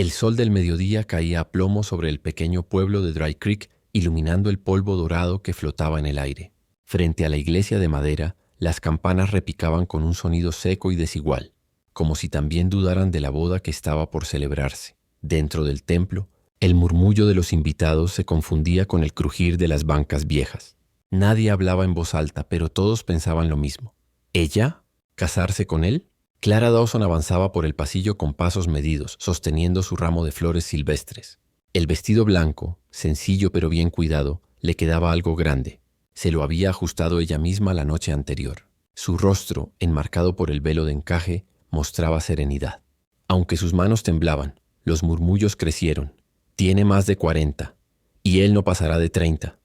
El sol del mediodía caía a plomo sobre el pequeño pueblo de Dry Creek, iluminando el polvo dorado que flotaba en el aire. Frente a la iglesia de madera, las campanas repicaban con un sonido seco y desigual, como si también dudaran de la boda que estaba por celebrarse. Dentro del templo, el murmullo de los invitados se confundía con el crujir de las bancas viejas. Nadie hablaba en voz alta, pero todos pensaban lo mismo. ¿Ella? ¿Casarse con él? Clara Dawson avanzaba por el pasillo con pasos medidos, sosteniendo su ramo de flores silvestres. El vestido blanco, sencillo pero bien cuidado, le quedaba algo grande. Se lo había ajustado ella misma la noche anterior. Su rostro, enmarcado por el velo de encaje, mostraba serenidad. Aunque sus manos temblaban, los murmullos crecieron. Tiene más de 40, y él no pasará de 30.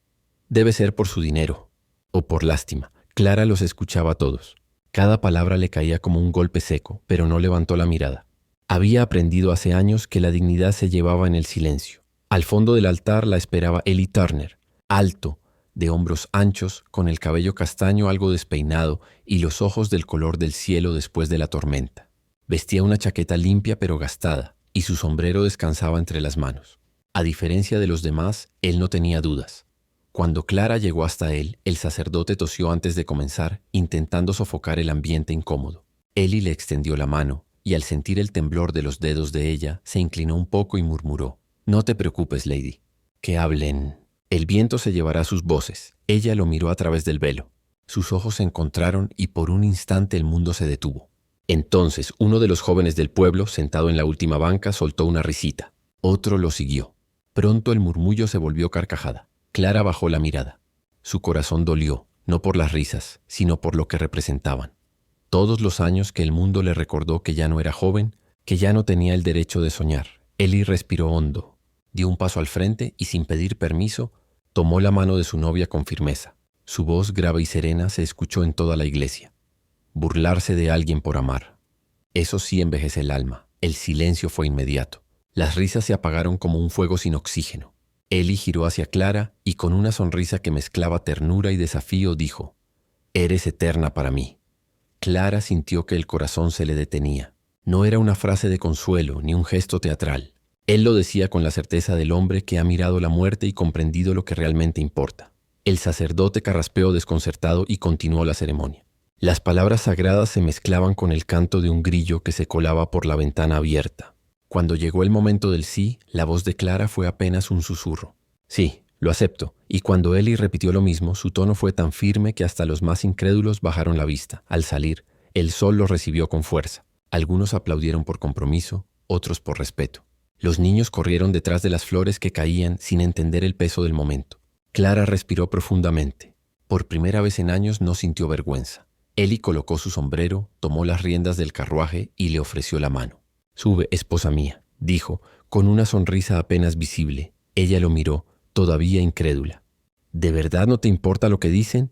Debe ser por su dinero, o por lástima. Clara los escuchaba a todos. Cada palabra le caía como un golpe seco, pero no levantó la mirada. Había aprendido hace años que la dignidad se llevaba en el silencio. Al fondo del altar la esperaba Ellie Turner, alto, de hombros anchos, con el cabello castaño algo despeinado y los ojos del color del cielo después de la tormenta. Vestía una chaqueta limpia pero gastada, y su sombrero descansaba entre las manos. A diferencia de los demás, él no tenía dudas. Cuando Clara llegó hasta él, el sacerdote tosió antes de comenzar, intentando sofocar el ambiente incómodo. Ellie le extendió la mano, y al sentir el temblor de los dedos de ella, se inclinó un poco y murmuró: «No te preocupes, Lady. Que hablen. El viento se llevará sus voces». Ella lo miró a través del velo. Sus ojos se encontraron y por un instante el mundo se detuvo. Entonces uno de los jóvenes del pueblo, sentado en la última banca, soltó una risita. Otro lo siguió. Pronto el murmullo se volvió carcajada. Clara bajó la mirada. Su corazón dolió, no por las risas, sino por lo que representaban. Todos los años que el mundo le recordó que ya no era joven, que ya no tenía el derecho de soñar. Ellie respiró hondo, dio un paso al frente y sin pedir permiso, tomó la mano de su novia con firmeza. Su voz grave y serena se escuchó en toda la iglesia. Burlarse de alguien por amar. Eso sí envejece el alma. El silencio fue inmediato. Las risas se apagaron como un fuego sin oxígeno. Ellie giró hacia Clara y con una sonrisa que mezclaba ternura y desafío dijo: «Eres eterna para mí». Clara sintió que el corazón se le detenía. No era una frase de consuelo ni un gesto teatral. Él lo decía con la certeza del hombre que ha mirado la muerte y comprendido lo que realmente importa. El sacerdote carraspeó desconcertado y continuó la ceremonia. Las palabras sagradas se mezclaban con el canto de un grillo que se colaba por la ventana abierta. Cuando llegó el momento del sí, la voz de Clara fue apenas un susurro. «Sí, lo acepto». Y cuando Ellie repitió lo mismo, su tono fue tan firme que hasta los más incrédulos bajaron la vista. Al salir, el sol los recibió con fuerza. Algunos aplaudieron por compromiso, otros por respeto. Los niños corrieron detrás de las flores que caían sin entender el peso del momento. Clara respiró profundamente. Por primera vez en años no sintió vergüenza. Ellie colocó su sombrero, tomó las riendas del carruaje y le ofreció la mano. «Sube, esposa mía», dijo, con una sonrisa apenas visible. Ella lo miró, todavía incrédula. «¿De verdad no te importa lo que dicen?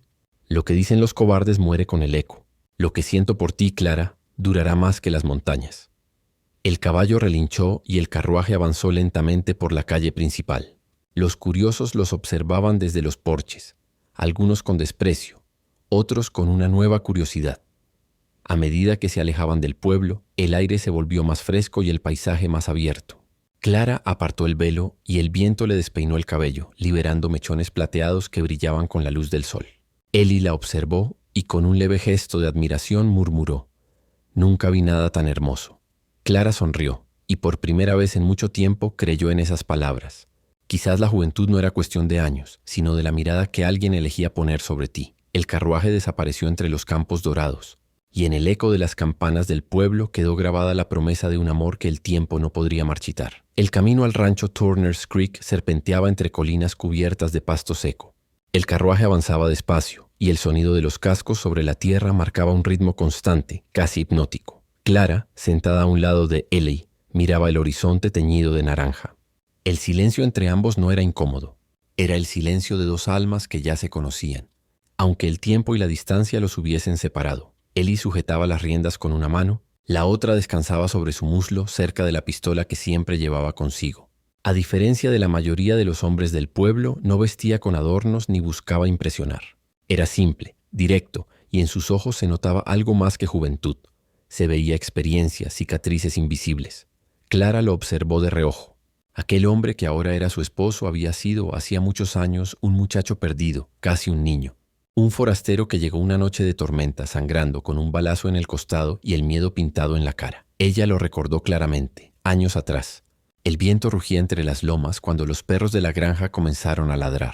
Lo que dicen los cobardes muere con el eco. Lo que siento por ti, Clara, durará más que las montañas». El caballo relinchó y el carruaje avanzó lentamente por la calle principal. Los curiosos los observaban desde los porches, algunos con desprecio, otros con una nueva curiosidad. A medida que se alejaban del pueblo, el aire se volvió más fresco y el paisaje más abierto. Clara apartó el velo y el viento le despeinó el cabello, liberando mechones plateados que brillaban con la luz del sol. Ellie la observó y con un leve gesto de admiración murmuró: «Nunca vi nada tan hermoso». Clara sonrió y por primera vez en mucho tiempo creyó en esas palabras. Quizás la juventud no era cuestión de años, sino de la mirada que alguien elegía poner sobre ti. El carruaje desapareció entre los campos dorados, y en el eco de las campanas del pueblo quedó grabada la promesa de un amor que el tiempo no podría marchitar. El camino al rancho Turner's Creek serpenteaba entre colinas cubiertas de pasto seco. El carruaje avanzaba despacio, y el sonido de los cascos sobre la tierra marcaba un ritmo constante, casi hipnótico. Clara, sentada a un lado de Ellie, miraba el horizonte teñido de naranja. El silencio entre ambos no era incómodo. Era el silencio de dos almas que ya se conocían, aunque el tiempo y la distancia los hubiesen separado. Ellie sujetaba las riendas con una mano, la otra descansaba sobre su muslo cerca de la pistola que siempre llevaba consigo. A diferencia de la mayoría de los hombres del pueblo, no vestía con adornos ni buscaba impresionar. Era simple, directo, y en sus ojos se notaba algo más que juventud. Se veía experiencia, cicatrices invisibles. Clara lo observó de reojo. Aquel hombre que ahora era su esposo había sido, hacía muchos años, un muchacho perdido, casi un niño. Un forastero que llegó una noche de tormenta sangrando con un balazo en el costado y el miedo pintado en la cara. Ella lo recordó claramente, años atrás. El viento rugía entre las lomas cuando los perros de la granja comenzaron a ladrar.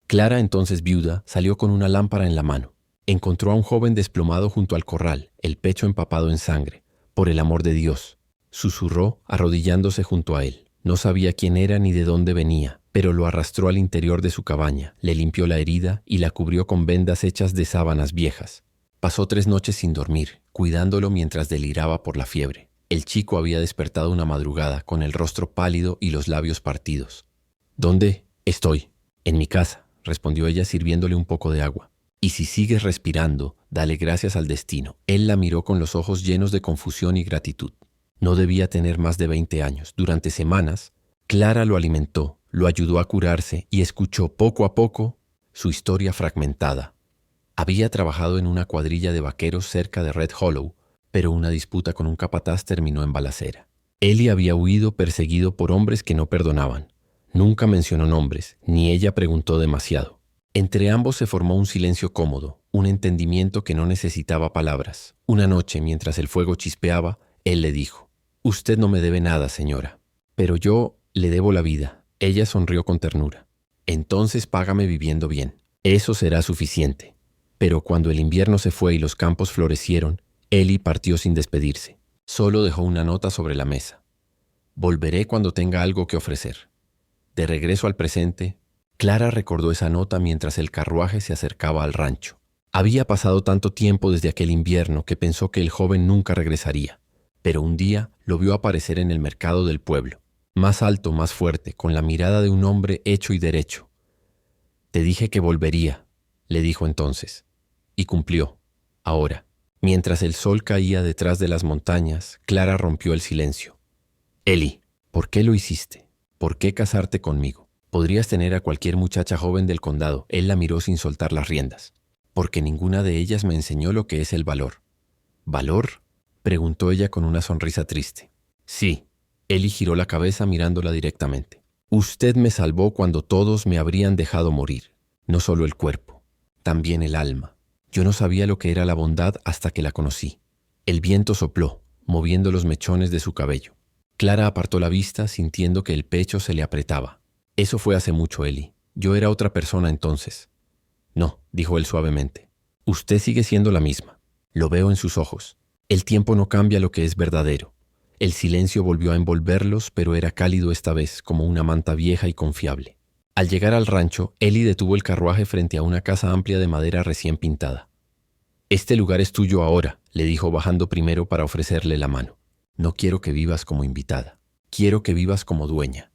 Clara, entonces viuda, salió con una lámpara en la mano. Encontró a un joven desplomado junto al corral, el pecho empapado en sangre. «Por el amor de Dios», susurró, arrodillándose junto a él. No sabía quién era ni de dónde venía, pero lo arrastró al interior de su cabaña, le limpió la herida y la cubrió con vendas hechas de sábanas viejas. Pasó 3 noches sin dormir, cuidándolo mientras deliraba por la fiebre. El chico había despertado una madrugada con el rostro pálido y los labios partidos. «¿Dónde estoy?» «En mi casa», respondió ella sirviéndole un poco de agua. «Y si sigues respirando, dale gracias al destino». Él la miró con los ojos llenos de confusión y gratitud. No debía tener más de 20 años. Durante semanas, Clara lo alimentó, lo ayudó a curarse y escuchó poco a poco su historia fragmentada. Había trabajado en una cuadrilla de vaqueros cerca de Red Hollow, pero una disputa con un capataz terminó en balacera. Ellie había huido perseguido por hombres que no perdonaban. Nunca mencionó nombres, ni ella preguntó demasiado. Entre ambos se formó un silencio cómodo, un entendimiento que no necesitaba palabras. Una noche, mientras el fuego chispeaba, él le dijo: «Usted no me debe nada, señora, pero yo le debo la vida». Ella sonrió con ternura. «Entonces págame viviendo bien. Eso será suficiente». Pero cuando el invierno se fue y los campos florecieron, Ellie partió sin despedirse. Solo dejó una nota sobre la mesa. «Volveré cuando tenga algo que ofrecer». De regreso al presente, Clara recordó esa nota mientras el carruaje se acercaba al rancho. Había pasado tanto tiempo desde aquel invierno que pensó que el joven nunca regresaría, pero un día lo vio aparecer en el mercado del pueblo, más alto, más fuerte, con la mirada de un hombre hecho y derecho. «Te dije que volvería», le dijo entonces, y cumplió. Ahora, mientras el sol caía detrás de las montañas, Clara rompió el silencio. «Ellie, ¿por qué lo hiciste? ¿Por qué casarte conmigo? Podrías tener a cualquier muchacha joven del condado». Él la miró sin soltar las riendas. «Porque ninguna de ellas me enseñó lo que es el valor». «¿Valor?», preguntó ella con una sonrisa triste. «Sí». Ellie giró la cabeza mirándola directamente. «Usted me salvó cuando todos me habrían dejado morir. No solo el cuerpo, también el alma. Yo no sabía lo que era la bondad hasta que la conocí». El viento sopló, moviendo los mechones de su cabello. Clara apartó la vista, sintiendo que el pecho se le apretaba. «Eso fue hace mucho, Ellie. Yo era otra persona entonces». «No», dijo él suavemente. «Usted sigue siendo la misma. Lo veo en sus ojos. El tiempo no cambia lo que es verdadero». El silencio volvió a envolverlos, pero era cálido esta vez, como una manta vieja y confiable. Al llegar al rancho, Ellie detuvo el carruaje frente a una casa amplia de madera recién pintada. «Este lugar es tuyo ahora», le dijo bajando primero para ofrecerle la mano. «No quiero que vivas como invitada. Quiero que vivas como dueña».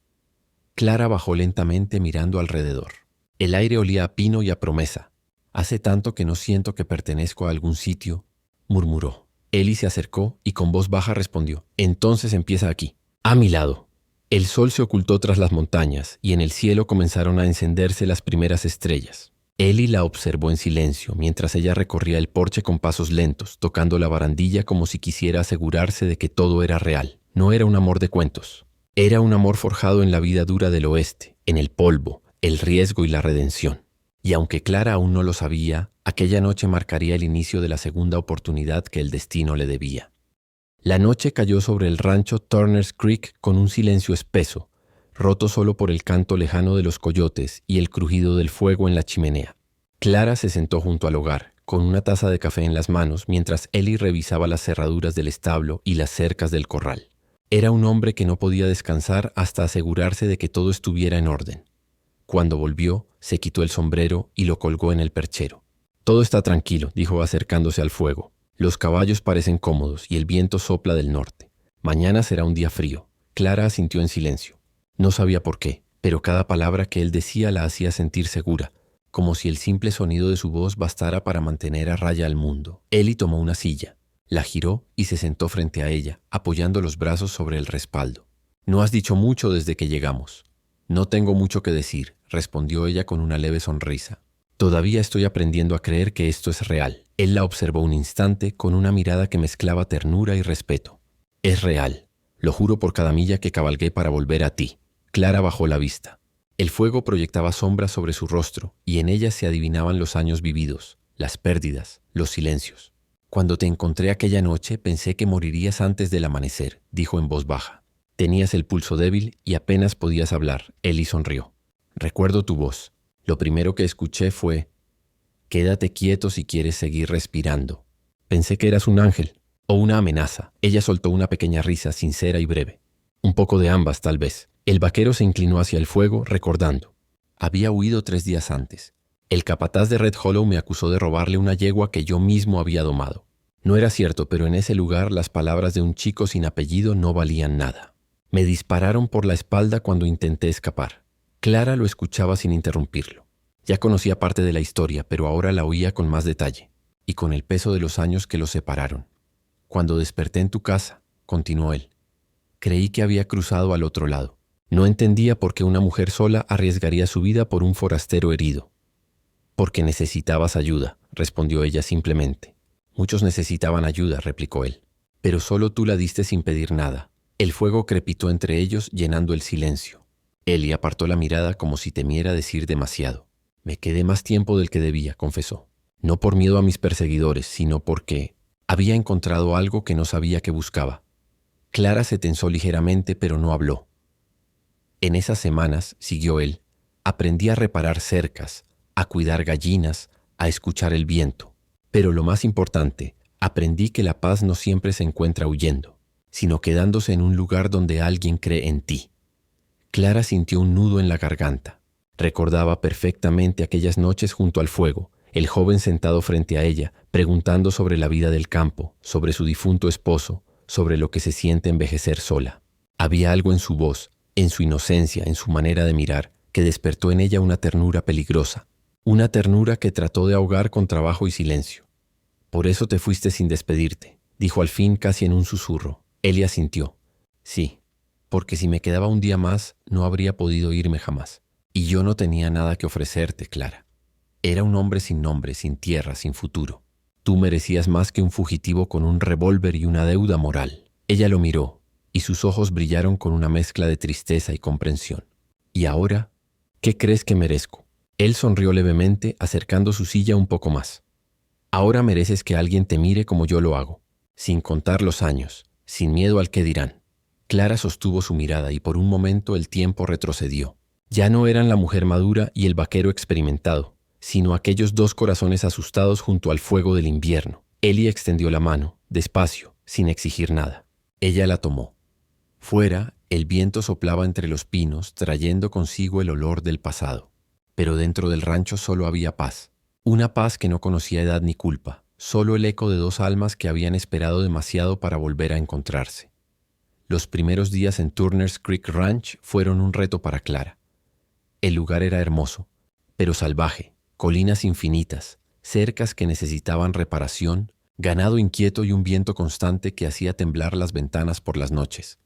Clara bajó lentamente mirando alrededor. El aire olía a pino y a promesa. «Hace tanto que no siento que pertenezco a algún sitio», murmuró. Ellie se acercó y con voz baja respondió: «Entonces empieza aquí, a mi lado». El sol se ocultó tras las montañas y en el cielo comenzaron a encenderse las primeras estrellas. Ellie la observó en silencio mientras ella recorría el porche con pasos lentos, tocando la barandilla como si quisiera asegurarse de que todo era real. No era un amor de cuentos. Era un amor forjado en la vida dura del oeste, en el polvo, el riesgo y la redención. Y aunque Clara aún no lo sabía, aquella noche marcaría el inicio de la segunda oportunidad que el destino le debía. La noche cayó sobre el rancho Turner's Creek con un silencio espeso, roto solo por el canto lejano de los coyotes y el crujido del fuego en la chimenea. Clara se sentó junto al hogar, con una taza de café en las manos, mientras Ellie revisaba las cerraduras del establo y las cercas del corral. Era un hombre que no podía descansar hasta asegurarse de que todo estuviera en orden. Cuando volvió, se quitó el sombrero y lo colgó en el perchero. «Todo está tranquilo», dijo acercándose al fuego. «Los caballos parecen cómodos y el viento sopla del norte. Mañana será un día frío». Clara asintió en silencio. No sabía por qué, pero cada palabra que él decía la hacía sentir segura, como si el simple sonido de su voz bastara para mantener a raya al mundo. Ellie tomó una silla, la giró y se sentó frente a ella, apoyando los brazos sobre el respaldo. «No has dicho mucho desde que llegamos». «No tengo mucho que decir», respondió ella con una leve sonrisa. «Todavía estoy aprendiendo a creer que esto es real». Él la observó un instante con una mirada que mezclaba ternura y respeto. «Es real. Lo juro por cada milla que cabalgué para volver a ti. Clara bajó la vista. El fuego proyectaba sombras sobre su rostro y en ellas se adivinaban los años vividos, las pérdidas, los silencios. Cuando te encontré aquella noche pensé que morirías antes del amanecer, dijo en voz baja. Tenías el pulso débil y apenas podías hablar. Ellie sonrió. Recuerdo tu voz. Lo primero que escuché fue: quédate quieto si quieres seguir respirando. Pensé que eras un ángel o una amenaza. Ella soltó una pequeña risa sincera y breve. Un poco de ambas, tal vez. El vaquero se inclinó hacia el fuego, recordando. Había huido 3 días antes. El capataz de Red Hollow me acusó de robarle una yegua que yo mismo había domado. No era cierto, pero en ese lugar las palabras de un chico sin apellido no valían nada. Me dispararon por la espalda cuando intenté escapar. Clara lo escuchaba sin interrumpirlo. Ya conocía parte de la historia, pero ahora la oía con más detalle, y con el peso de los años que los separaron. Cuando desperté en tu casa, continuó él, creí que había cruzado al otro lado. No entendía por qué una mujer sola arriesgaría su vida por un forastero herido. Porque necesitabas ayuda, respondió ella simplemente. Muchos necesitaban ayuda, replicó él, pero solo tú la diste sin pedir nada. El fuego crepitó entre ellos, llenando el silencio. Ellie apartó la mirada como si temiera decir demasiado. Me quedé más tiempo del que debía, confesó. No por miedo a mis perseguidores, sino porque había encontrado algo que no sabía que buscaba. Clara se tensó ligeramente, pero no habló. En esas semanas, siguió él, aprendí a reparar cercas, a cuidar gallinas, a escuchar el viento. Pero lo más importante, aprendí que la paz no siempre se encuentra huyendo, sino quedándose en un lugar donde alguien cree en ti. Clara sintió un nudo en la garganta. Recordaba perfectamente aquellas noches junto al fuego, el joven sentado frente a ella, preguntando sobre la vida del campo, sobre su difunto esposo, sobre lo que se siente envejecer sola. Había algo en su voz, en su inocencia, en su manera de mirar, que despertó en ella una ternura peligrosa, una ternura que trató de ahogar con trabajo y silencio. Por eso te fuiste sin despedirte, dijo al fin casi en un susurro. Ellie asintió. Sí, porque si me quedaba un día más, no habría podido irme jamás. Y yo no tenía nada que ofrecerte, Clara. Era un hombre sin nombre, sin tierra, sin futuro. Tú merecías más que un fugitivo con un revólver y una deuda moral. Ella lo miró, y sus ojos brillaron con una mezcla de tristeza y comprensión. ¿Y ahora? ¿Qué crees que merezco? Él sonrió levemente, acercando su silla un poco más. Ahora mereces que alguien te mire como yo lo hago, sin contar los años, sin miedo al qué dirán. Clara sostuvo su mirada y por un momento el tiempo retrocedió. Ya no eran la mujer madura y el vaquero experimentado, sino aquellos 2 corazones asustados junto al fuego del invierno. Ellie extendió la mano, despacio, sin exigir nada. Ella la tomó. Fuera, el viento soplaba entre los pinos, trayendo consigo el olor del pasado. Pero dentro del rancho solo había paz. Una paz que no conocía edad ni culpa, solo el eco de 2 almas que habían esperado demasiado para volver a encontrarse. Los primeros días en Turner's Creek Ranch fueron un reto para Clara. El lugar era hermoso, pero salvaje, colinas infinitas, cercas que necesitaban reparación, ganado inquieto y un viento constante que hacía temblar las ventanas por las noches.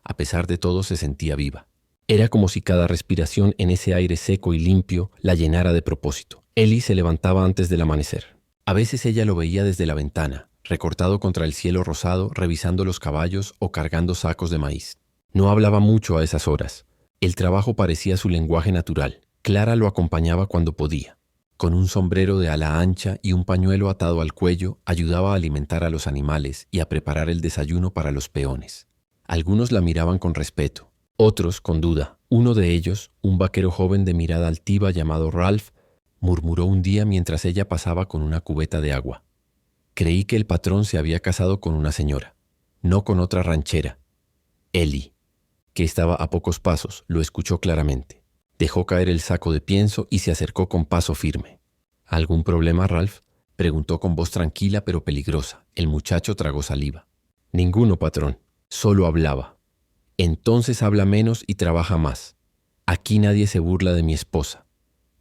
A pesar de todo se sentía viva. Era como si cada respiración en ese aire seco y limpio la llenara de propósito. Ellie se levantaba antes del amanecer. A veces ella lo veía desde la ventana, recortado contra el cielo rosado, revisando los caballos o cargando sacos de maíz. No hablaba mucho a esas horas. El trabajo parecía su lenguaje natural. Clara lo acompañaba cuando podía. Con un sombrero de ala ancha y un pañuelo atado al cuello, ayudaba a alimentar a los animales y a preparar el desayuno para los peones. Algunos la miraban con respeto, otros con duda. Uno de ellos, un vaquero joven de mirada altiva llamado Ralph, murmuró un día mientras ella pasaba con una cubeta de agua. Creí que el patrón se había casado con una señora, no con otra ranchera. Ellie, que estaba a pocos pasos, lo escuchó claramente. Dejó caer el saco de pienso y se acercó con paso firme. ¿Algún problema, Ralph?, preguntó con voz tranquila pero peligrosa. El muchacho tragó saliva. Ninguno, patrón. Solo hablaba. Entonces habla menos y trabaja más. Aquí nadie se burla de mi esposa.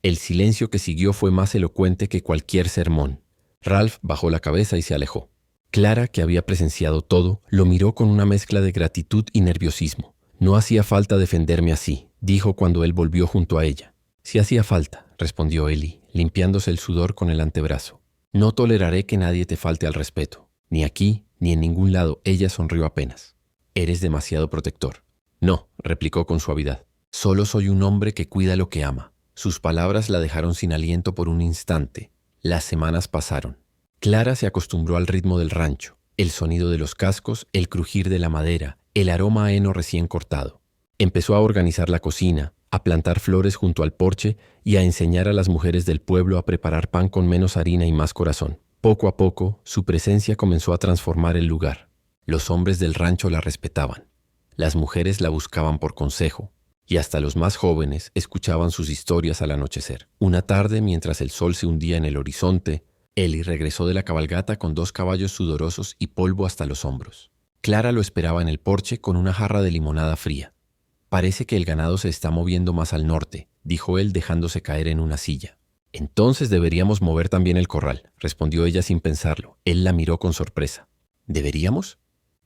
El silencio que siguió fue más elocuente que cualquier sermón. Ralph bajó la cabeza y se alejó. Clara, que había presenciado todo, lo miró con una mezcla de gratitud y nerviosismo. No hacía falta defenderme así, dijo cuando él volvió junto a ella. Sí hacía falta, respondió Ellie, limpiándose el sudor con el antebrazo. No toleraré que nadie te falte al respeto. Ni aquí, ni en ningún lado. Ella sonrió apenas. Eres demasiado protector. No, replicó con suavidad. Solo soy un hombre que cuida lo que ama. Sus palabras la dejaron sin aliento por un instante. Las semanas pasaron. Clara se acostumbró al ritmo del rancho, el sonido de los cascos, el crujir de la madera, el aroma a heno recién cortado. Empezó a organizar la cocina, a plantar flores junto al porche y a enseñar a las mujeres del pueblo a preparar pan con menos harina y más corazón. Poco a poco, su presencia comenzó a transformar el lugar. Los hombres del rancho la respetaban. Las mujeres la buscaban por consejo, y hasta los más jóvenes escuchaban sus historias al anochecer. Una tarde, mientras el sol se hundía en el horizonte, Eli regresó de la cabalgata con 2 caballos sudorosos y polvo hasta los hombros. Clara lo esperaba en el porche con una jarra de limonada fría. Parece que el ganado se está moviendo más al norte, dijo él dejándose caer en una silla. Entonces deberíamos mover también el corral, respondió ella sin pensarlo. Él la miró con sorpresa. ¿Deberíamos?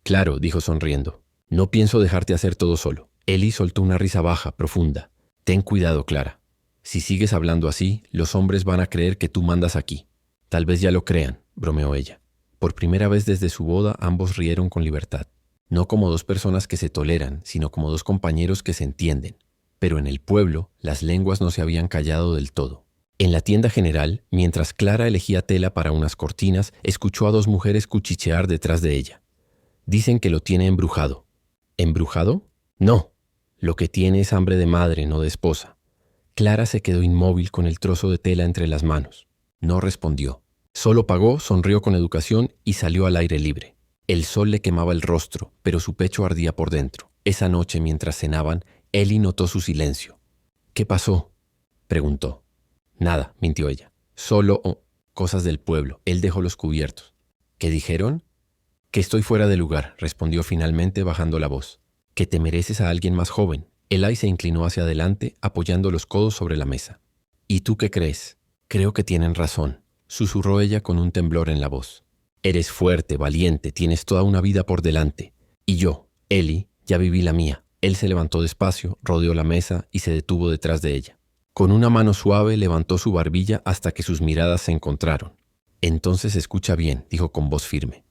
Claro, dijo sonriendo. No pienso dejarte hacer todo solo. Eli soltó una risa baja, profunda. Ten cuidado, Clara. Si sigues hablando así, los hombres van a creer que tú mandas aquí. Tal vez ya lo crean, bromeó ella. Por primera vez desde su boda, ambos rieron con libertad. No como 2 personas que se toleran, sino como 2 compañeros que se entienden. Pero en el pueblo, las lenguas no se habían callado del todo. En la tienda general, mientras Clara elegía tela para unas cortinas, escuchó a 2 mujeres cuchichear detrás de ella. Dicen que lo tiene embrujado. ¿Embrujado? No. Lo que tiene es hambre de madre, no de esposa. Clara se quedó inmóvil con el trozo de tela entre las manos. No respondió. Solo pagó, sonrió con educación y salió al aire libre. El sol le quemaba el rostro, pero su pecho ardía por dentro. Esa noche, mientras cenaban, Eli notó su silencio. ¿Qué pasó?, preguntó. Nada, mintió ella. Solo cosas del pueblo. Él dejó los cubiertos. ¿Qué dijeron? Que estoy fuera de lugar, respondió finalmente bajando la voz. Que te mereces a alguien más joven. Eli se inclinó hacia adelante, apoyando los codos sobre la mesa. ¿Y tú qué crees? Creo que tienen razón, susurró ella con un temblor en la voz. Eres fuerte, valiente, tienes toda una vida por delante. Y yo, Eli, ya viví la mía. Él se levantó despacio, rodeó la mesa y se detuvo detrás de ella. Con una mano suave levantó su barbilla hasta que sus miradas se encontraron. Entonces escucha bien, dijo con voz firme.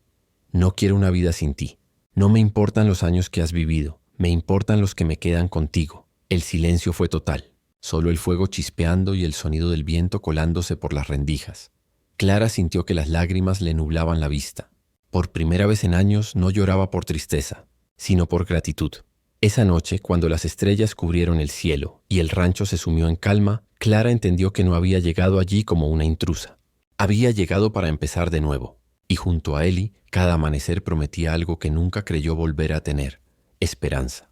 No quiero una vida sin ti. No me importan los años que has vivido, me importan los que me quedan contigo. El silencio fue total, solo el fuego chispeando y el sonido del viento colándose por las rendijas. Clara sintió que las lágrimas le nublaban la vista. Por primera vez en años no lloraba por tristeza, sino por gratitud. Esa noche, cuando las estrellas cubrieron el cielo y el rancho se sumió en calma, Clara entendió que no había llegado allí como una intrusa. Había llegado para empezar de nuevo, y junto a Eli, cada amanecer prometía algo que nunca creyó volver a tener: esperanza.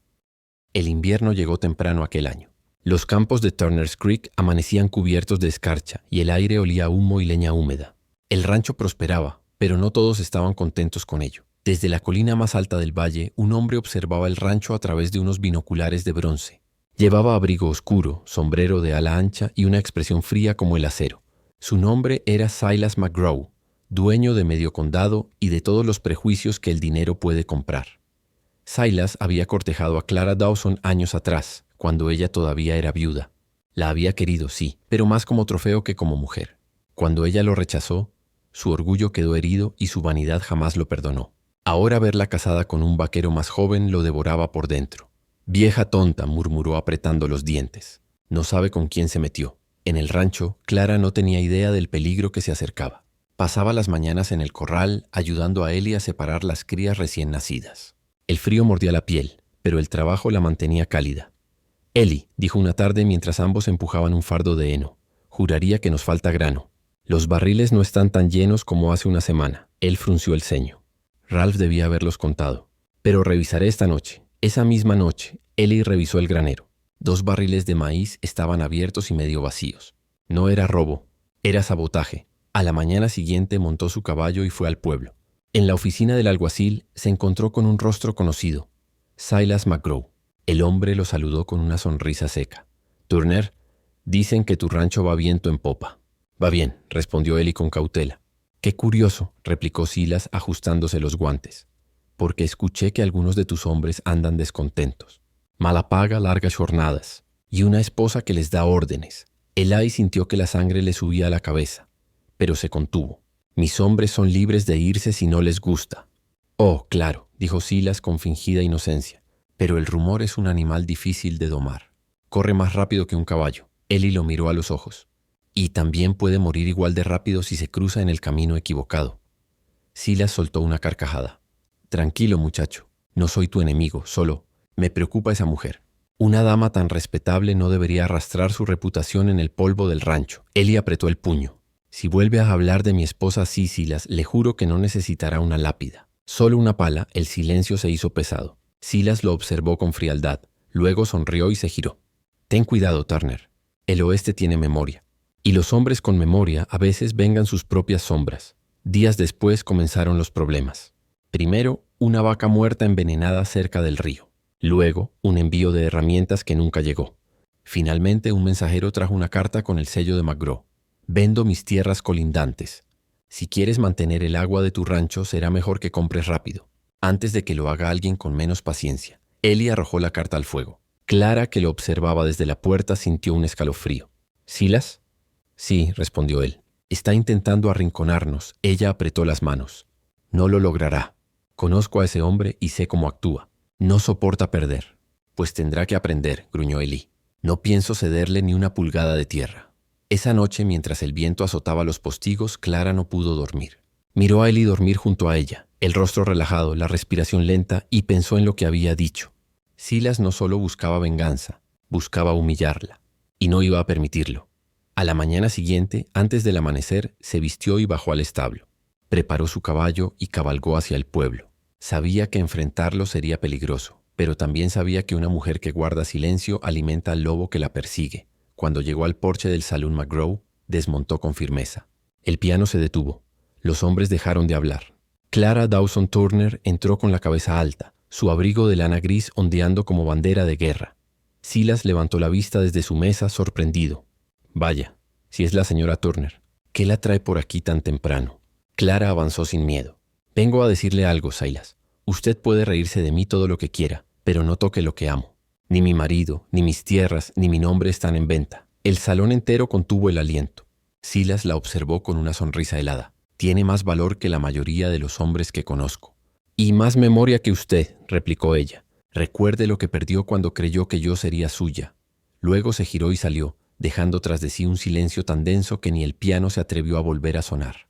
El invierno llegó temprano aquel año. Los campos de Turner's Creek amanecían cubiertos de escarcha y el aire olía a humo y leña húmeda. El rancho prosperaba, pero no todos estaban contentos con ello. Desde la colina más alta del valle, un hombre observaba el rancho a través de unos binoculares de bronce. Llevaba abrigo oscuro, sombrero de ala ancha y una expresión fría como el acero. Su nombre era Silas McGraw, dueño de medio condado y de todos los prejuicios que el dinero puede comprar. Silas había cortejado a Clara Dawson años atrás, cuando ella todavía era viuda. La había querido, sí, pero más como trofeo que como mujer. Cuando ella lo rechazó, su orgullo quedó herido y su vanidad jamás lo perdonó. Ahora verla casada con un vaquero más joven lo devoraba por dentro. Vieja tonta, murmuró apretando los dientes. No sabe con quién se metió. En el rancho, Clara no tenía idea del peligro que se acercaba. Pasaba las mañanas en el corral, ayudando a Eli a separar las crías recién nacidas. El frío mordía la piel, pero el trabajo la mantenía cálida. Eli, dijo una tarde mientras ambos empujaban un fardo de heno, juraría que nos falta grano. Los barriles no están tan llenos como hace una semana. Él frunció el ceño. Ralph debía haberlos contado. Pero revisaré esta noche. Esa misma noche, Eli revisó el granero. 2 barriles de maíz estaban abiertos y medio vacíos. No era robo, era sabotaje. A la mañana siguiente montó su caballo y fue al pueblo. En la oficina del alguacil se encontró con un rostro conocido, Silas McGraw. El hombre lo saludó con una sonrisa seca. Turner, dicen que tu rancho va viento en popa. Va bien, respondió Eli con cautela. Qué curioso, replicó Silas ajustándose los guantes. Porque escuché que algunos de tus hombres andan descontentos. Mala paga, largas jornadas. Y una esposa que les da órdenes. Eli sintió que la sangre le subía a la cabeza, pero se contuvo. Mis hombres son libres de irse si no les gusta. Oh, claro, dijo Silas con fingida inocencia, pero el rumor es un animal difícil de domar. Corre más rápido que un caballo. Ellie lo miró a los ojos. Y también puede morir igual de rápido si se cruza en el camino equivocado. Silas soltó una carcajada. Tranquilo, muchacho. No soy tu enemigo, solo me preocupa esa mujer. Una dama tan respetable no debería arrastrar su reputación en el polvo del rancho. Ellie apretó el puño. Si vuelve a hablar de mi esposa así, Silas, le juro que no necesitará una lápida. Solo una pala. El silencio se hizo pesado. Silas lo observó con frialdad. Luego sonrió y se giró. Ten cuidado, Turner. El oeste tiene memoria. Y los hombres con memoria a veces vengan sus propias sombras. Días después comenzaron los problemas. Primero, una vaca muerta envenenada cerca del río. Luego, un envío de herramientas que nunca llegó. Finalmente, un mensajero trajo una carta con el sello de McGraw. Vendo mis tierras colindantes. Si quieres mantener el agua de tu rancho, será mejor que compres rápido, antes de que lo haga alguien con menos paciencia. Ellie arrojó la carta al fuego. Clara, que lo observaba desde la puerta, sintió un escalofrío. ¿Silas? Sí, respondió él. Está intentando arrinconarnos. Ella apretó las manos. No lo logrará. Conozco a ese hombre y sé cómo actúa. No soporta perder. Pues tendrá que aprender, gruñó Ellie. No pienso cederle ni una pulgada de tierra. Esa noche, mientras el viento azotaba los postigos, Clara no pudo dormir. Miró a Ellie dormir junto a ella, el rostro relajado, la respiración lenta, y pensó en lo que había dicho. Silas no solo buscaba venganza, buscaba humillarla, y no iba a permitirlo. A la mañana siguiente, antes del amanecer, se vistió y bajó al establo. Preparó su caballo y cabalgó hacia el pueblo. Sabía que enfrentarlo sería peligroso, pero también sabía que una mujer que guarda silencio alimenta al lobo que la persigue. Cuando llegó al porche del Salón McGraw, desmontó con firmeza. El piano se detuvo. Los hombres dejaron de hablar. Clara Dawson Turner entró con la cabeza alta, su abrigo de lana gris ondeando como bandera de guerra. Silas levantó la vista desde su mesa, sorprendido. Vaya, si es la señora Turner. ¿Qué la trae por aquí tan temprano? Clara avanzó sin miedo. Vengo a decirle algo, Silas. Usted puede reírse de mí todo lo que quiera, pero no toque lo que amo. Ni mi marido, ni mis tierras, ni mi nombre están en venta. El salón entero contuvo el aliento. Silas la observó con una sonrisa helada. Tiene más valor que la mayoría de los hombres que conozco. Y más memoria que usted, replicó ella. Recuerde lo que perdió cuando creyó que yo sería suya. Luego se giró y salió, dejando tras de sí un silencio tan denso que ni el piano se atrevió a volver a sonar.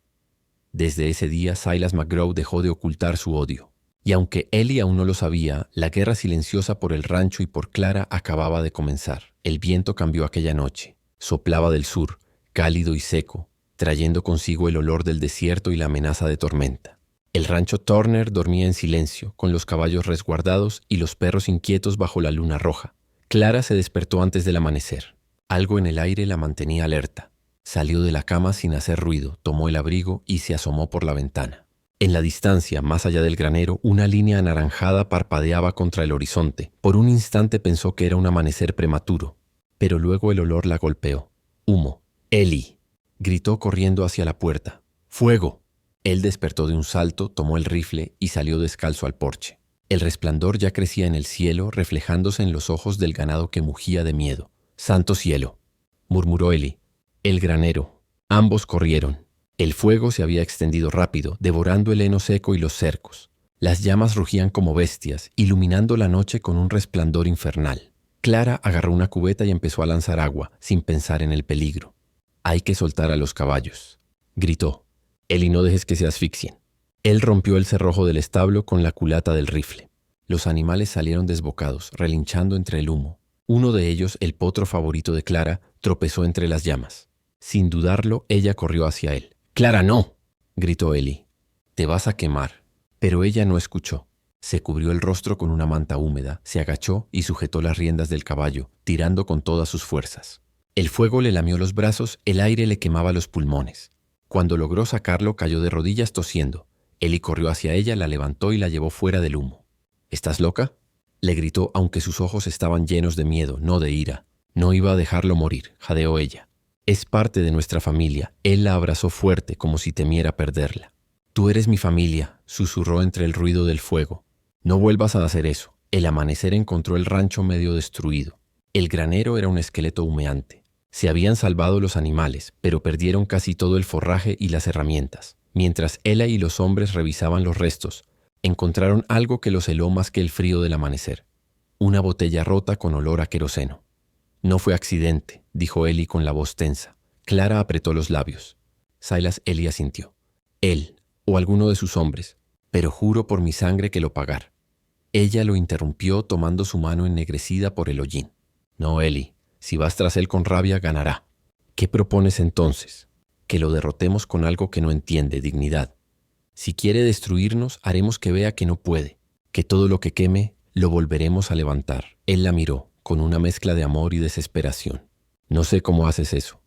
Desde ese día, Silas McGraw dejó de ocultar su odio. Y aunque Ellie aún no lo sabía, la guerra silenciosa por el rancho y por Clara acababa de comenzar. El viento cambió aquella noche. Soplaba del sur, cálido y seco, trayendo consigo el olor del desierto y la amenaza de tormenta. El rancho Turner dormía en silencio, con los caballos resguardados y los perros inquietos bajo la luna roja. Clara se despertó antes del amanecer. Algo en el aire la mantenía alerta. Salió de la cama sin hacer ruido, tomó el abrigo y se asomó por la ventana. En la distancia, más allá del granero, una línea anaranjada parpadeaba contra el horizonte. Por un instante pensó que era un amanecer prematuro, pero luego el olor la golpeó. Humo. «Ellie», gritó corriendo hacia la puerta. «¡Fuego!». Él despertó de un salto, tomó el rifle y salió descalzo al porche. El resplandor ya crecía en el cielo, reflejándose en los ojos del ganado que mugía de miedo. «¡Santo cielo!», murmuró Ellie. «El granero». Ambos corrieron. El fuego se había extendido rápido, devorando el heno seco y los cercos. Las llamas rugían como bestias, iluminando la noche con un resplandor infernal. Clara agarró una cubeta y empezó a lanzar agua, sin pensar en el peligro. «Hay que soltar a los caballos», gritó. «Ellie, no dejes que se asfixien». Él rompió el cerrojo del establo con la culata del rifle. Los animales salieron desbocados, relinchando entre el humo. Uno de ellos, el potro favorito de Clara, tropezó entre las llamas. Sin dudarlo, ella corrió hacia él. «¡Clara, no!», gritó Ellie. «Te vas a quemar». Pero ella no escuchó. Se cubrió el rostro con una manta húmeda, se agachó y sujetó las riendas del caballo, tirando con todas sus fuerzas. El fuego le lamió los brazos, el aire le quemaba los pulmones. Cuando logró sacarlo, cayó de rodillas tosiendo. Ellie corrió hacia ella, la levantó y la llevó fuera del humo. «¿Estás loca?», le gritó, aunque sus ojos estaban llenos de miedo, no de ira. «No iba a dejarlo morir», jadeó ella. «Es parte de nuestra familia». Él la abrazó fuerte, como si temiera perderla. «Tú eres mi familia», susurró entre el ruido del fuego. «No vuelvas a hacer eso». El amanecer encontró el rancho medio destruido. El granero era un esqueleto humeante. Se habían salvado los animales, pero perdieron casi todo el forraje y las herramientas. Mientras Ella y los hombres revisaban los restos, Encontraron algo que los heló más que el frío del amanecer. Una botella rota con olor a queroseno. No fue accidente, dijo Ellie con la voz tensa. Clara apretó los labios. Silas Ellie asintió. Él, o alguno de sus hombres, pero juro por mi sangre que lo pagar. Ella lo interrumpió tomando su mano ennegrecida por el hollín. No, Ellie, si vas tras él con rabia, ganará. ¿Qué propones entonces? Que lo derrotemos con algo que no entiende, dignidad. Si quiere destruirnos, haremos que vea que no puede, que todo lo que queme lo volveremos a levantar. Él la miró, con una mezcla de amor y desesperación. No sé cómo haces eso.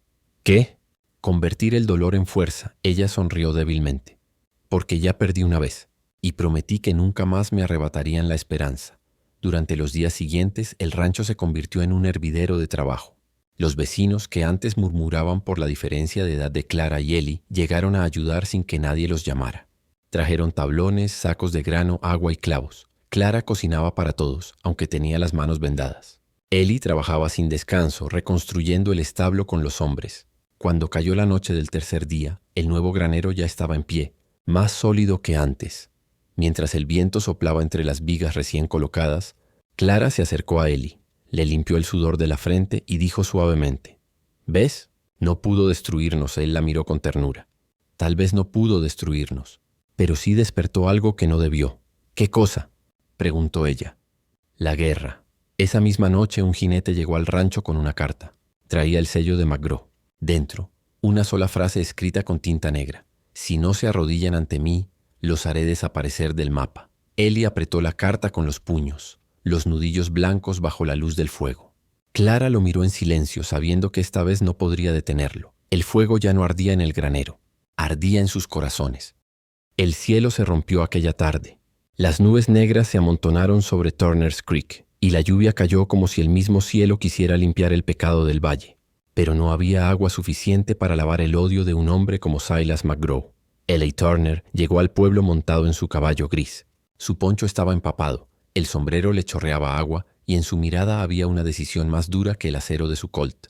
¿Qué? Convertir el dolor en fuerza. Ella sonrió débilmente. Porque ya perdí una vez, y prometí que nunca más me arrebatarían la esperanza. Durante los días siguientes, el rancho se convirtió en un hervidero de trabajo. Los vecinos, que antes murmuraban por la diferencia de edad de Clara y Ellie, llegaron a ayudar sin que nadie los llamara. Trajeron tablones, sacos de grano, agua y clavos. Clara cocinaba para todos, aunque tenía las manos vendadas. Ellie trabajaba sin descanso, reconstruyendo el establo con los hombres. Cuando cayó la noche del tercer día, el nuevo granero ya estaba en pie, más sólido que antes. Mientras el viento soplaba entre las vigas recién colocadas, Clara se acercó a Ellie, le limpió el sudor de la frente y dijo suavemente: ¿Ves? No pudo destruirnos. Él la miró con ternura. Tal vez no pudo destruirnos, pero sí despertó algo que no debió. ¿Qué cosa?, preguntó ella. La guerra. Esa misma noche un jinete llegó al rancho con una carta. Traía el sello de McGraw. Dentro, una sola frase escrita con tinta negra. Si no se arrodillan ante mí, los haré desaparecer del mapa. Ellie apretó la carta con los puños, los nudillos blancos bajo la luz del fuego. Clara lo miró en silencio, sabiendo que esta vez no podría detenerlo. El fuego ya no ardía en el granero, ardía en sus corazones. El cielo se rompió aquella tarde. Las nubes negras se amontonaron sobre Turner's Creek, y la lluvia cayó como si el mismo cielo quisiera limpiar el pecado del valle. Pero no había agua suficiente para lavar el odio de un hombre como Silas McGraw. Ellie Turner llegó al pueblo montado en su caballo gris. Su poncho estaba empapado, el sombrero le chorreaba agua y en su mirada había una decisión más dura que el acero de su colt.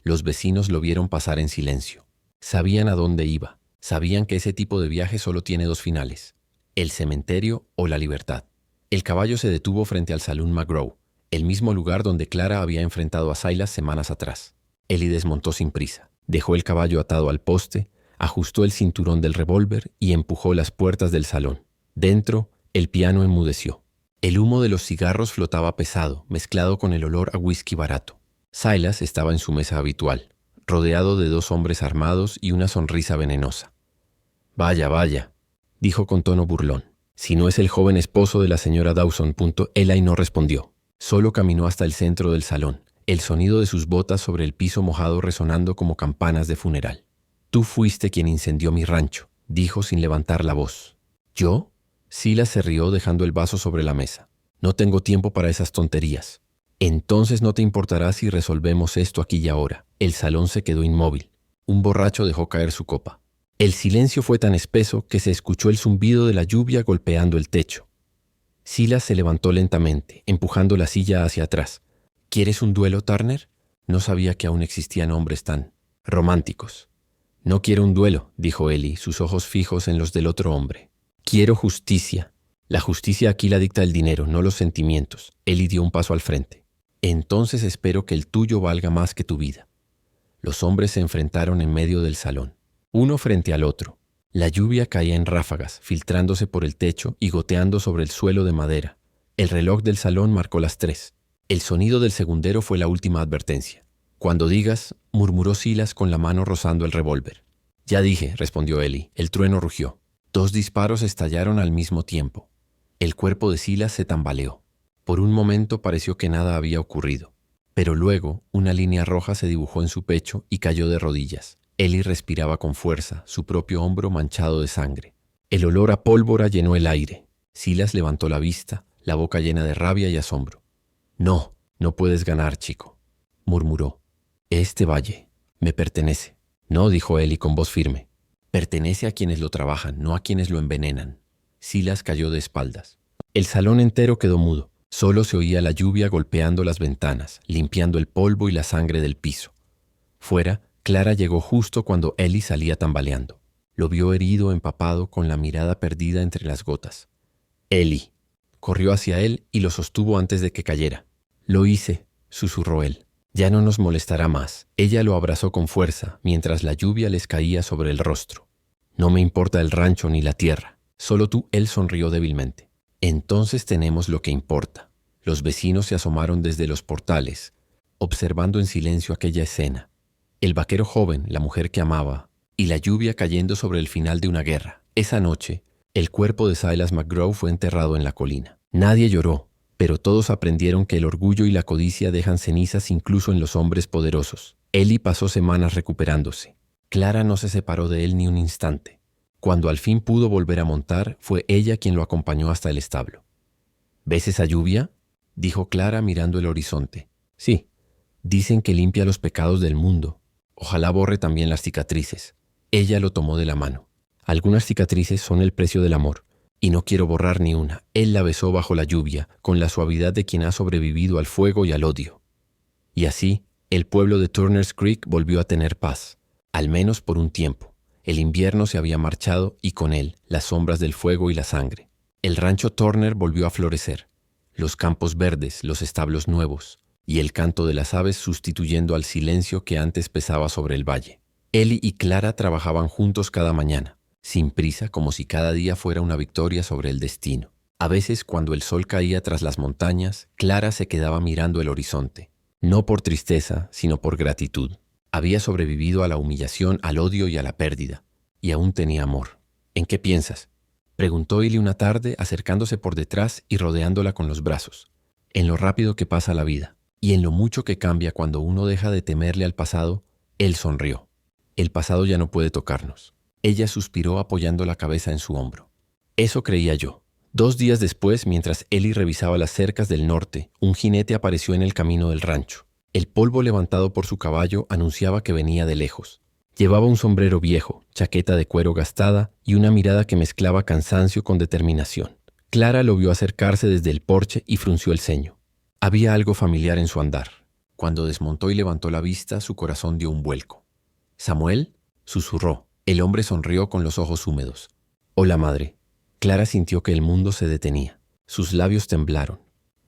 Los vecinos lo vieron pasar en silencio. Sabían a dónde iba. Sabían que ese tipo de viaje solo tiene dos finales: el cementerio o la libertad. El caballo se detuvo frente al Salón McGraw, el mismo lugar donde Clara había enfrentado a Silas semanas atrás. Ellie desmontó sin prisa, dejó el caballo atado al poste, ajustó el cinturón del revólver y empujó las puertas del salón. Dentro, el piano enmudeció. El humo de los cigarros flotaba pesado, mezclado con el olor a whisky barato. Silas estaba en su mesa habitual, rodeado de dos hombres armados y una sonrisa venenosa. «Vaya, vaya», dijo con tono burlón. «Si no es el joven esposo de la señora Dawson». Ellie no respondió. Solo caminó hasta el centro del salón, el sonido de sus botas sobre el piso mojado resonando como campanas de funeral. «Tú fuiste quien incendió mi rancho», dijo sin levantar la voz. «¿Yo?». Silas se rió dejando el vaso sobre la mesa. «No tengo tiempo para esas tonterías». «Entonces no te importará si resolvemos esto aquí y ahora». El salón se quedó inmóvil. Un borracho dejó caer su copa. El silencio fue tan espeso que se escuchó el zumbido de la lluvia golpeando el techo. Silas se levantó lentamente, empujando la silla hacia atrás. «¿Quieres un duelo, Turner?». No sabía que aún existían hombres tan románticos. «No quiero un duelo», dijo Ellie, sus ojos fijos en los del otro hombre. «Quiero justicia. La justicia aquí la dicta el dinero, no los sentimientos». Ellie dio un paso al frente. «Entonces espero que el tuyo valga más que tu vida». Los hombres se enfrentaron en medio del salón, uno frente al otro. La lluvia caía en ráfagas, filtrándose por el techo y goteando sobre el suelo de madera. El reloj del salón marcó las 3. El sonido del segundero fue la última advertencia. «Cuando digas», murmuró Silas con la mano rozando el revólver. «Ya dije», respondió Ellie. El trueno rugió. 2 disparos estallaron al mismo tiempo. El cuerpo de Silas se tambaleó. Por un momento pareció que nada había ocurrido. Pero luego una línea roja se dibujó en su pecho y cayó de rodillas. Ellie respiraba con fuerza, su propio hombro manchado de sangre. El olor a pólvora llenó el aire. Silas levantó la vista, la boca llena de rabia y asombro. «No, no puedes ganar, chico», murmuró. «Este valle me pertenece». «No», dijo Ellie con voz firme. «Pertenece a quienes lo trabajan, no a quienes lo envenenan». Silas cayó de espaldas. El salón entero quedó mudo. Solo se oía la lluvia golpeando las ventanas, limpiando el polvo y la sangre del piso. Fuera, Clara llegó justo cuando Ellie salía tambaleando. Lo vio herido, empapado, con la mirada perdida entre las gotas. Eli. Corrió hacia él y lo sostuvo antes de que cayera. Lo hice, susurró él. Ya no nos molestará más. Ella lo abrazó con fuerza, mientras la lluvia les caía sobre el rostro. No me importa el rancho ni la tierra. Solo tú. Él sonrió débilmente. Entonces tenemos lo que importa. Los vecinos se asomaron desde los portales, observando en silencio aquella escena. El vaquero joven, la mujer que amaba, y la lluvia cayendo sobre el final de una guerra. Esa noche, el cuerpo de Silas McGraw fue enterrado en la colina. Nadie lloró, pero todos aprendieron que el orgullo y la codicia dejan cenizas incluso en los hombres poderosos. Eli pasó semanas recuperándose. Clara no se separó de él ni un instante. Cuando al fin pudo volver a montar, fue ella quien lo acompañó hasta el establo. ¿Ves esa lluvia?, dijo Clara mirando el horizonte. Sí, dicen que limpia los pecados del mundo. Ojalá borre también las cicatrices. Ella lo tomó de la mano. Algunas cicatrices son el precio del amor, y no quiero borrar ni una. Él la besó bajo la lluvia, con la suavidad de quien ha sobrevivido al fuego y al odio. Y así, el pueblo de Turner's Creek volvió a tener paz, al menos por un tiempo. El invierno se había marchado y con él las sombras del fuego y la sangre. El rancho Turner volvió a florecer. Los campos verdes, los establos nuevos, y el canto de las aves sustituyendo al silencio que antes pesaba sobre el valle. Eli y Clara trabajaban juntos cada mañana, sin prisa, como si cada día fuera una victoria sobre el destino. A veces, cuando el sol caía tras las montañas, Clara se quedaba mirando el horizonte, no por tristeza, sino por gratitud. Había sobrevivido a la humillación, al odio y a la pérdida, y aún tenía amor. ¿En qué piensas?, preguntó Eli una tarde, acercándose por detrás y rodeándola con los brazos. En lo rápido que pasa la vida, y en lo mucho que cambia cuando uno deja de temerle al pasado. Él sonrió. El pasado ya no puede tocarnos. Ella suspiró apoyando la cabeza en su hombro. Eso creía yo. 2 días después, mientras Eli revisaba las cercas del norte, un jinete apareció en el camino del rancho. El polvo levantado por su caballo anunciaba que venía de lejos. Llevaba un sombrero viejo, chaqueta de cuero gastada y una mirada que mezclaba cansancio con determinación. Clara lo vio acercarse desde el porche y frunció el ceño. Había algo familiar en su andar. Cuando desmontó y levantó la vista, su corazón dio un vuelco. «¿Samuel?», susurró. El hombre sonrió con los ojos húmedos. «Hola, madre». Clara sintió que el mundo se detenía. Sus labios temblaron.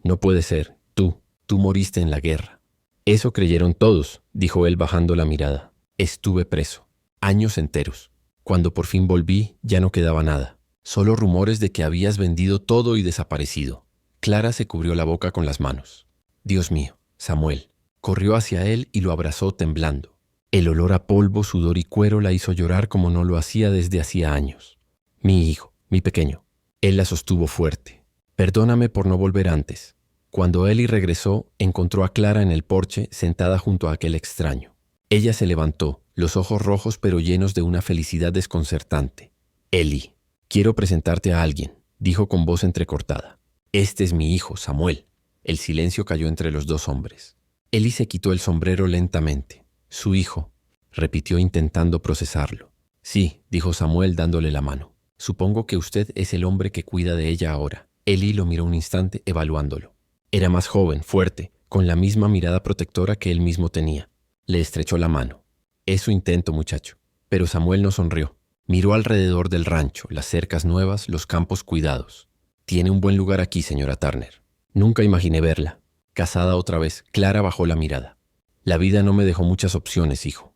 «No puede ser. Tú moriste en la guerra». «Eso creyeron todos», dijo él bajando la mirada. «Estuve preso. Años enteros. Cuando por fin volví, ya no quedaba nada. Solo rumores de que habías vendido todo y desaparecido». Clara se cubrió la boca con las manos. «Dios mío, Samuel». Corrió hacia él y lo abrazó temblando. El olor a polvo, sudor y cuero la hizo llorar como no lo hacía desde hacía años. «Mi hijo, mi pequeño». Él la sostuvo fuerte. «Perdóname por no volver antes». Cuando Eli regresó, encontró a Clara en el porche, sentada junto a aquel extraño. Ella se levantó, los ojos rojos pero llenos de una felicidad desconcertante. «Eli, quiero presentarte a alguien», dijo con voz entrecortada. «Este es mi hijo, Samuel». El silencio cayó entre los dos hombres. Eli se quitó el sombrero lentamente. «Su hijo», repitió intentando procesarlo. «Sí», dijo Samuel dándole la mano. «Supongo que usted es el hombre que cuida de ella ahora». Eli lo miró un instante evaluándolo. Era más joven, fuerte, con la misma mirada protectora que él mismo tenía. Le estrechó la mano. «Es su intento, muchacho». Pero Samuel no sonrió. Miró alrededor del rancho, las cercas nuevas, los campos cuidados. «Tiene un buen lugar aquí, señora Turner. Nunca imaginé verla». Casada otra vez, Clara bajó la mirada. «La vida no me dejó muchas opciones, hijo».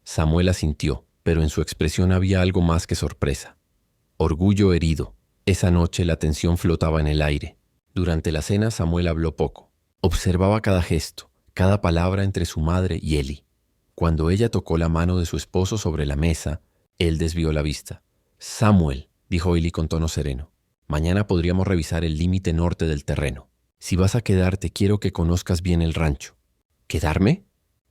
Samuel asintió, pero en su expresión había algo más que sorpresa. Orgullo herido. Esa noche la tensión flotaba en el aire. Durante la cena Samuel habló poco. Observaba cada gesto, cada palabra entre su madre y Eli. Cuando ella tocó la mano de su esposo sobre la mesa, él desvió la vista. «Samuel», dijo Eli con tono sereno, «mañana podríamos revisar el límite norte del terreno. Si vas a quedarte, quiero que conozcas bien el rancho». «¿Quedarme?»,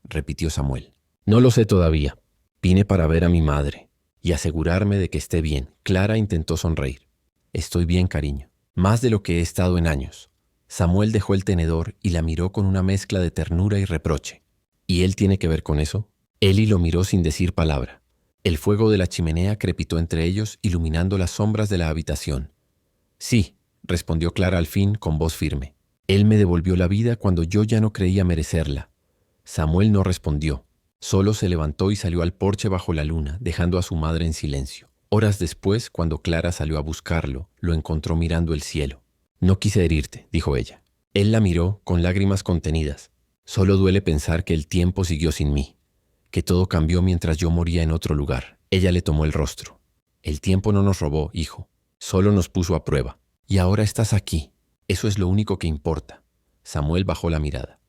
repitió Samuel. «No lo sé todavía. Vine para ver a mi madre y asegurarme de que esté bien». Clara intentó sonreír. «Estoy bien, cariño. Más de lo que he estado en años». Samuel dejó el tenedor y la miró con una mezcla de ternura y reproche. «¿Y él tiene que ver con eso?». Eli lo miró sin decir palabra. El fuego de la chimenea crepitó entre ellos, iluminando las sombras de la habitación. «Sí», respondió Clara al fin con voz firme. «Él me devolvió la vida cuando yo ya no creía merecerla». Samuel no respondió. Solo se levantó y salió al porche bajo la luna, dejando a su madre en silencio. Horas después, cuando Clara salió a buscarlo, lo encontró mirando el cielo. «No quise herirte», dijo ella. Él la miró con lágrimas contenidas. «Solo duele pensar que el tiempo siguió sin mí, que todo cambió mientras yo moría en otro lugar». Ella le tomó el rostro. «El tiempo no nos robó, hijo. Solo nos puso a prueba. Y ahora estás aquí. Eso es lo único que importa». Samuel bajó la mirada.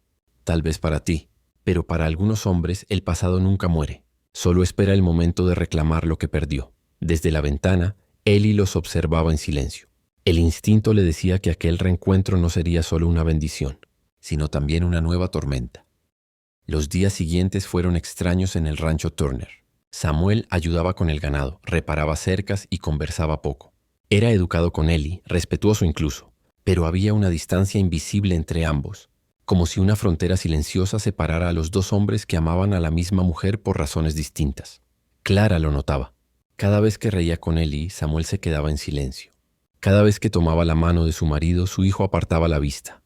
«Tal vez para ti, pero para algunos hombres el pasado nunca muere. Solo espera el momento de reclamar lo que perdió». Desde la ventana, Eli los observaba en silencio. El instinto le decía que aquel reencuentro no sería solo una bendición, sino también una nueva tormenta. Los días siguientes fueron extraños en el rancho Turner. Samuel ayudaba con el ganado, reparaba cercas y conversaba poco. Era educado con Eli, respetuoso incluso, pero había una distancia invisible entre ambos, como si una frontera silenciosa separara a los dos hombres que amaban a la misma mujer por razones distintas. Clara lo notaba. Cada vez que reía con Eli, Samuel se quedaba en silencio. Cada vez que tomaba la mano de su marido, su hijo apartaba la vista.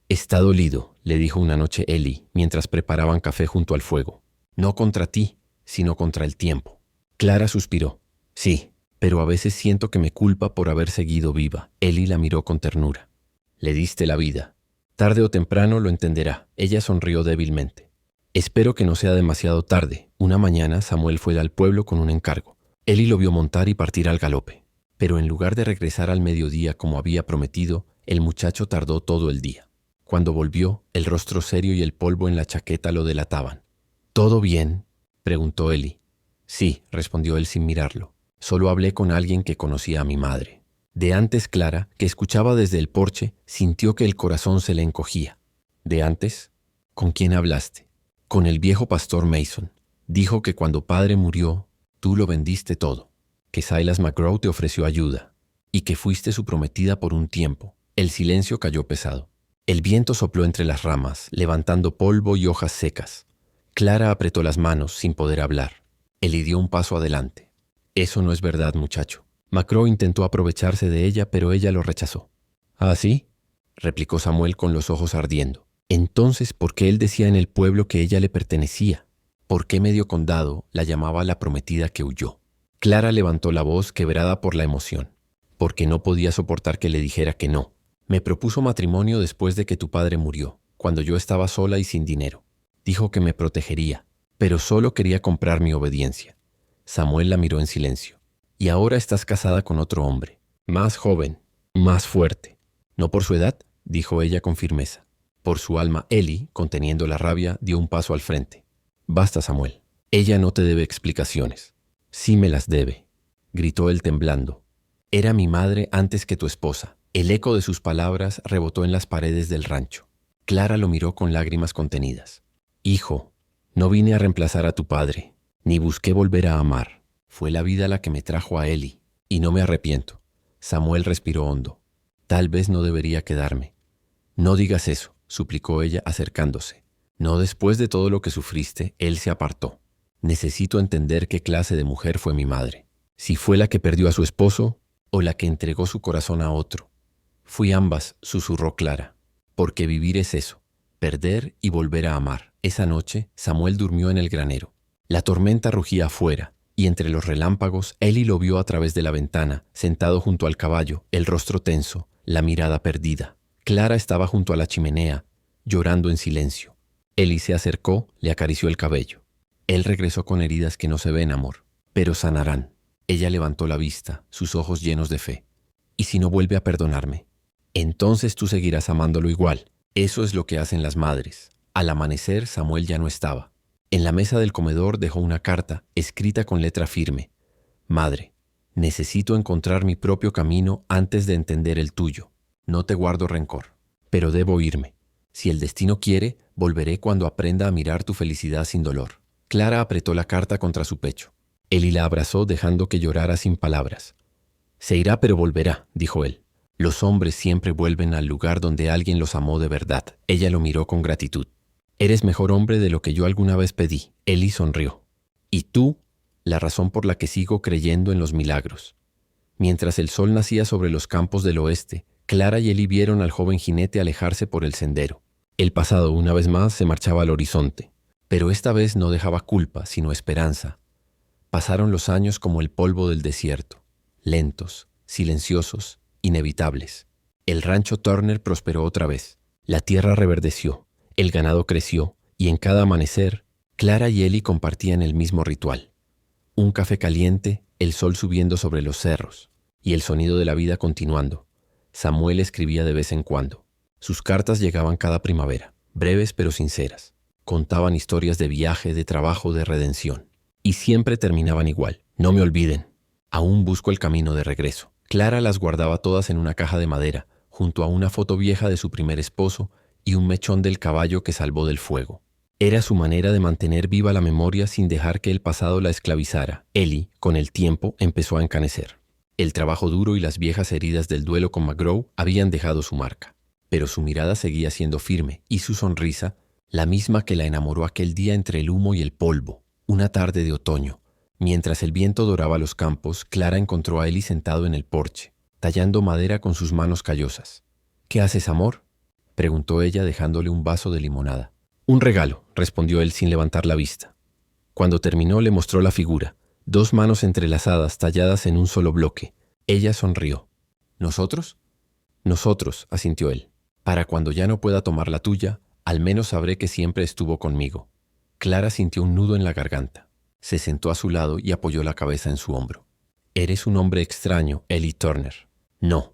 «Está dolido», le dijo una noche Eli, mientras preparaban café junto al fuego. «No contra ti, sino contra el tiempo». Clara suspiró. «Sí, pero a veces siento que me culpa por haber seguido viva». Eli la miró con ternura. «Le diste la vida. Tarde o temprano lo entenderá». Ella sonrió débilmente. «Espero que no sea demasiado tarde». Una mañana Samuel fue al pueblo con un encargo. Eli lo vio montar y partir al galope, pero en lugar de regresar al mediodía como había prometido, el muchacho tardó todo el día. Cuando volvió, el rostro serio y el polvo en la chaqueta lo delataban. «¿Todo bien?», preguntó Eli. «Sí», respondió él sin mirarlo. «Solo hablé con alguien que conocía a mi madre». De antes, Clara, que escuchaba desde el porche, sintió que el corazón se le encogía. «¿De antes? ¿Con quién hablaste?» «Con el viejo pastor Mason. Dijo que cuando padre murió, tú lo vendiste todo, que Silas McGraw te ofreció ayuda y que fuiste su prometida por un tiempo». El silencio cayó pesado. El viento sopló entre las ramas, levantando polvo y hojas secas. Clara apretó las manos sin poder hablar. Él dio un paso adelante. «Eso no es verdad, muchacho». McGraw intentó aprovecharse de ella, pero ella lo rechazó. «¿Ah, sí?», replicó Samuel con los ojos ardiendo. «Entonces, ¿por qué él decía en el pueblo que ella le pertenecía? ¿Por qué medio condado la llamaba la prometida que huyó?» Clara levantó la voz quebrada por la emoción. «Porque no podía soportar que le dijera que no. Me propuso matrimonio después de que tu padre murió, cuando yo estaba sola y sin dinero. Dijo que me protegería, pero solo quería comprar mi obediencia». Samuel la miró en silencio. «Y ahora estás casada con otro hombre, más joven, más fuerte». «No por su edad», dijo ella con firmeza. Por su alma, Eli, conteniendo la rabia, dio un paso al frente. «Basta, Samuel. Ella no te debe explicaciones». «Sí me las debe», gritó él temblando. «Era mi madre antes que tu esposa». El eco de sus palabras rebotó en las paredes del rancho. Clara lo miró con lágrimas contenidas. «Hijo, no vine a reemplazar a tu padre, ni busqué volver a amar. Fue la vida la que me trajo a Eli, y no me arrepiento». Samuel respiró hondo. «Tal vez no debería quedarme». «No digas eso», suplicó ella acercándose. «No después de todo lo que sufriste». Él se apartó. «Necesito entender qué clase de mujer fue mi madre. Si fue la que perdió a su esposo o la que entregó su corazón a otro». «Fui ambas», susurró Clara, «porque vivir es eso, perder y volver a amar». Esa noche, Samuel durmió en el granero. La tormenta rugía afuera, y entre los relámpagos, Eli lo vio a través de la ventana, sentado junto al caballo, el rostro tenso, la mirada perdida. Clara estaba junto a la chimenea, llorando en silencio. Eli se acercó, le acarició el cabello. «Él regresó con heridas que no se ven, amor, pero sanarán». Ella levantó la vista, sus ojos llenos de fe. «¿Y si no vuelve a perdonarme?» «Entonces tú seguirás amándolo igual». Eso es lo que hacen las madres. Al amanecer, Samuel ya no estaba. En la mesa del comedor dejó una carta, escrita con letra firme. «Madre, necesito encontrar mi propio camino antes de entender el tuyo. No te guardo rencor, pero debo irme. Si el destino quiere, volveré cuando aprenda a mirar tu felicidad sin dolor». Clara apretó la carta contra su pecho. Eli la abrazó dejando que llorara sin palabras. «Se irá, pero volverá», dijo él. «Los hombres siempre vuelven al lugar donde alguien los amó de verdad». Ella lo miró con gratitud. «Eres mejor hombre de lo que yo alguna vez pedí». Eli sonrió. «Y tú, la razón por la que sigo creyendo en los milagros». Mientras el sol nacía sobre los campos del oeste, Clara y Eli vieron al joven jinete alejarse por el sendero. El pasado, una vez más, se marchaba al horizonte, pero esta vez no dejaba culpa, sino esperanza. Pasaron los años como el polvo del desierto, lentos, silenciosos, inevitables. El rancho Turner prosperó otra vez. La tierra reverdeció, el ganado creció, y en cada amanecer, Clara y Ellie compartían el mismo ritual. Un café caliente, el sol subiendo sobre los cerros, y el sonido de la vida continuando. Samuel escribía de vez en cuando. Sus cartas llegaban cada primavera, breves pero sinceras. Contaban historias de viaje, de trabajo, de redención. Y siempre terminaban igual. No me olviden. Aún busco el camino de regreso. Clara las guardaba todas en una caja de madera, junto a una foto vieja de su primer esposo y un mechón del caballo que salvó del fuego. Era su manera de mantener viva la memoria sin dejar que el pasado la esclavizara. Ellie, con el tiempo, empezó a encanecer. El trabajo duro y las viejas heridas del duelo con McGraw habían dejado su marca. Pero su mirada seguía siendo firme y su sonrisa, la misma que la enamoró aquel día entre el humo y el polvo, una tarde de otoño. Mientras el viento doraba los campos, Clara encontró a Ellie sentado en el porche, tallando madera con sus manos callosas. «¿Qué haces, amor?», preguntó ella dejándole un vaso de limonada. «Un regalo», respondió él sin levantar la vista. Cuando terminó le mostró la figura, 2 manos entrelazadas talladas en un solo bloque. Ella sonrió. «¿Nosotros?». «Nosotros», asintió él. «Para cuando ya no pueda tomar la tuya, al menos sabré que siempre estuvo conmigo». Clara sintió un nudo en la garganta. Se sentó a su lado y apoyó la cabeza en su hombro. «Eres un hombre extraño, Ellie Turner». «No.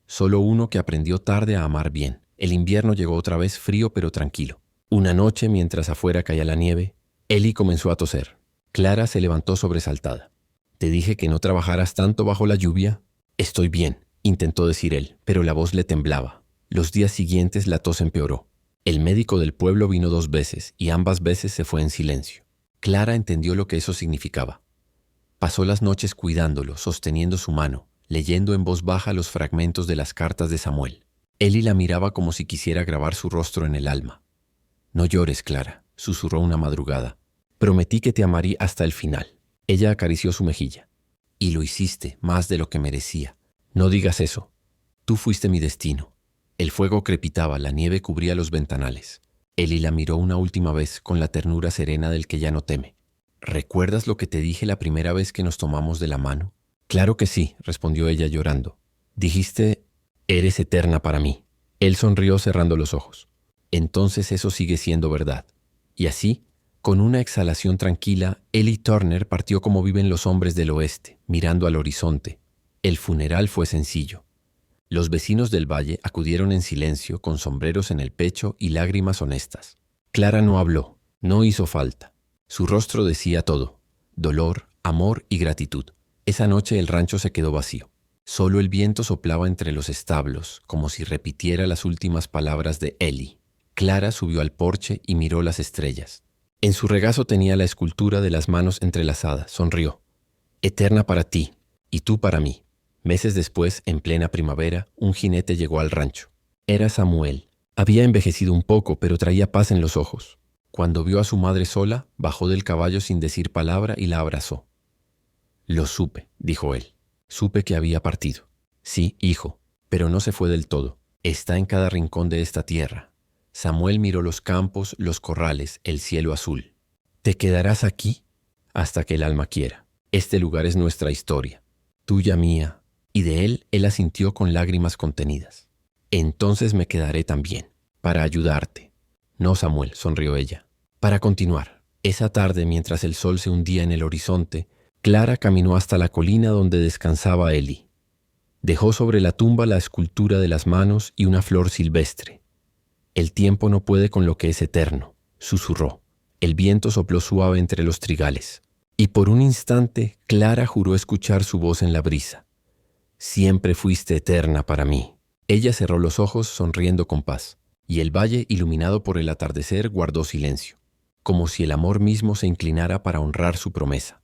Solo uno que aprendió tarde a amar bien». El invierno llegó otra vez frío pero tranquilo. Una noche, mientras afuera caía la nieve, Ellie comenzó a toser. Clara se levantó sobresaltada. «¿Te dije que no trabajaras tanto bajo la lluvia?». «Estoy bien», intentó decir él, pero la voz le temblaba. Los días siguientes la tos empeoró. El médico del pueblo vino 2 veces y ambas veces se fue en silencio. Clara entendió lo que eso significaba. Pasó las noches cuidándolo, sosteniendo su mano, leyendo en voz baja los fragmentos de las cartas de Samuel. Ellie la miraba como si quisiera grabar su rostro en el alma. «No llores, Clara», susurró una madrugada. «Prometí que te amaría hasta el final». Ella acarició su mejilla. «Y lo hiciste, más de lo que merecía». «No digas eso. Tú fuiste mi destino». El fuego crepitaba, la nieve cubría los ventanales. Ellie la miró una última vez con la ternura serena del que ya no teme. «¿Recuerdas lo que te dije la primera vez que nos tomamos de la mano?». «Claro que sí», respondió ella llorando. «Dijiste, eres eterna para mí». Él sonrió cerrando los ojos. «Entonces eso sigue siendo verdad». Y así, con una exhalación tranquila, Ellie Turner partió como viven los hombres del oeste, mirando al horizonte. El funeral fue sencillo. Los vecinos del valle acudieron en silencio, con sombreros en el pecho y lágrimas honestas. Clara no habló, no hizo falta. Su rostro decía todo: dolor, amor y gratitud. Esa noche el rancho se quedó vacío. Solo el viento soplaba entre los establos, como si repitiera las últimas palabras de Ellie. Clara subió al porche y miró las estrellas. En su regazo tenía la escultura de las manos entrelazadas. Sonrió. «Eterna para ti, y tú para mí». Meses después, en plena primavera, un jinete llegó al rancho. Era Samuel. Había envejecido un poco, pero traía paz en los ojos. Cuando vio a su madre sola, bajó del caballo sin decir palabra y la abrazó. «Lo supe», dijo él. «Supe que había partido». «Sí, hijo, pero no se fue del todo. Está en cada rincón de esta tierra». Samuel miró los campos, los corrales, el cielo azul. «¿Te quedarás aquí?». «Hasta que el alma quiera. Este lugar es nuestra historia, tuya, mía». Y de él asintió con lágrimas contenidas. «Entonces me quedaré también, para ayudarte». «No, Samuel», sonrió ella. «Para continuar». Esa tarde, mientras el sol se hundía en el horizonte, Clara caminó hasta la colina donde descansaba Ellie. Dejó sobre la tumba la escultura de las manos y una flor silvestre. «El tiempo no puede con lo que es eterno», susurró. El viento sopló suave entre los trigales. Y por un instante, Clara juró escuchar su voz en la brisa. «Siempre fuiste eterna para mí». Ella cerró los ojos sonriendo con paz, y el valle, iluminado por el atardecer, guardó silencio, como si el amor mismo se inclinara para honrar su promesa.